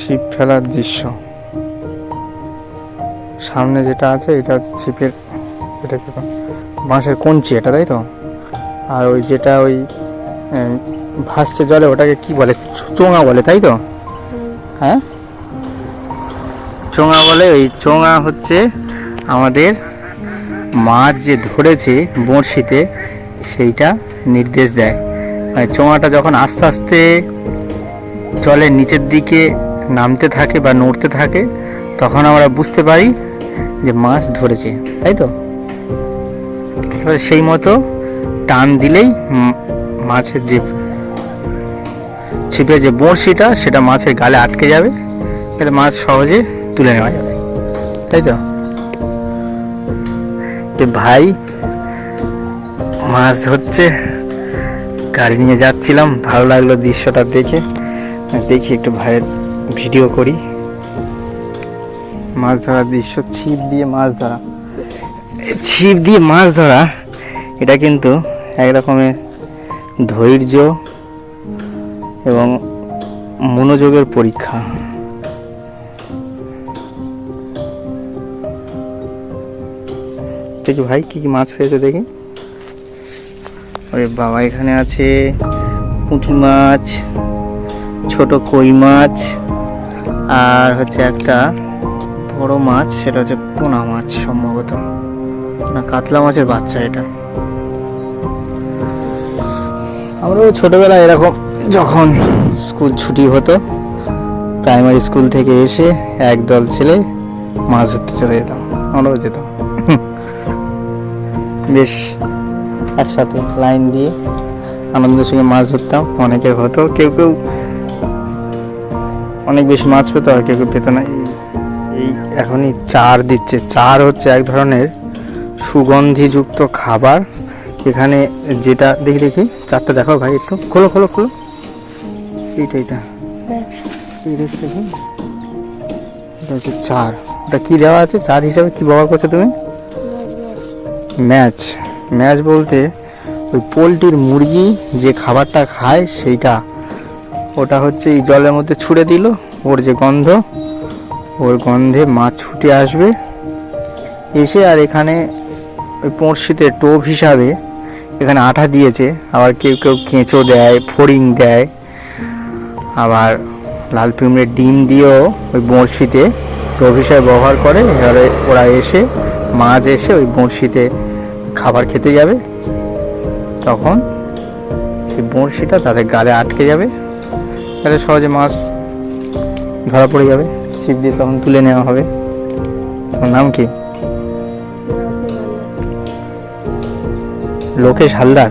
ছিপ ফেলার দৃশ্য। সামনে যেটা আছে এটা হচ্ছে ছিপের, এটা কি বাঁশের কঞ্চি এটা, তাই তো? আর ওই যেটা ওই ভাসছে জলে ওটাকে কি বলে? চোঙা বলে, তাই তো? হ্যাঁ, চোঙা বলে। ওই চোঙা হচ্ছে আমাদের মাছ যে ধরেছে বড়শিতে সেইটা নির্দেশ দেয়। মানে চোঙাটা যখন আস্তে আস্তে জলের নিচের দিকে নামতে থাকে বা নড়তে থাকে তখন আমরা বুঝতে পারি যে মাছ ধরেছে, তাই তো? এবার সেই মতো টান দিলেই মাছের যে ছিপে যে বড়শিটা সেটা মাছের গালে আটকে যাবে, তাহলে মাছ সহজে তুলে নেওয়া যাবে, তাই তো? ভাই মাছ ধরছে, গাড়ি নিয়ে যাচ্ছিলাম, ভালো লাগলো দৃশ্যটা দেখে। দেখি একটু ভাইয়ের ভিডিও করি। মাছ ধরার দৃশ্য, ছিপ দিয়ে মাছ ধরা। ছিপ দিয়ে মাছ ধরা এটা কিন্তু এক রকমের ধৈর্য এবং মনোযোগের পরীক্ষা। দেখি ভাই কি কি মাছ পেয়েছে দেখি। আরে বাবা, এখানে আছে পুঁটি মাছ, ছোট কই মাছ, আর হচ্ছে একটা বড় মাছ, সেটা হচ্ছে পোনা মাছ সম্ভবত, না কাতলা মাছের বাচ্চা এটা। আমরাও ছোটবেলায় এরকম যখন স্কুল ছুটি হতো প্রাইমারি স্কুল থেকে এসে একদল ছেলে মাছ ধরতে চলে যেতাম, আমরাও যেতাম। বেশ একসাথে লাইন দিয়ে আনন্দের সঙ্গে মাছ ধরতাম। অনেকের হতো, কেউ কেউ অনেক বেশি মাছ পেতো আর কেউ কেউ পেতো না। এই এখনই চার দিচ্ছে। চার হচ্ছে এক ধরনের সুগন্ধিযুক্ত খাবার। এখানে যেটা দেখি দেখি চারটা দেখাও ভাই, একটু খোলো খোলো খোলো। এইটা এইটা এই দেখি দেখি, এটা হচ্ছে চার। ওটা কী দেওয়া আছে চার হিসাবে, কী ব্যবহার করছো তুমি? ম্যাচ। ম্যাচ বলতে ওই পোলট্রির মুরগি যে খাবারটা খায় সেইটা, ওটা হচ্ছে এই জলের মধ্যে ছুঁড়ে দিল, ওর যে গন্ধ, ওর গন্ধে মাছ ছুটে আসবে এসে, আর এখানে ওই বড়শিতে টোপ হিসাবে এখানে আঠা দিয়েছে। আবার কেউ কেউ কেঁচো দেয়, ফড়িং দেয়, আবার লাল পিঁমড়ের ডিম দিয়েও ওই বড়শিতে টোপ হিসাবে ব্যবহার করে। এবারে ওরা এসে, মাছ এসে ওই বড়শিতে খাবার খেতে যাবে, তখন এই বড়শিটা তাদের গালে আটকে যাবে, তাহলে সহজে মাছ ধরা পড়ে যাবে। ছিপ দিয়ে তখন তুলে নেওয়া হবে। ওর নাম কি? লোকেশ হালদার।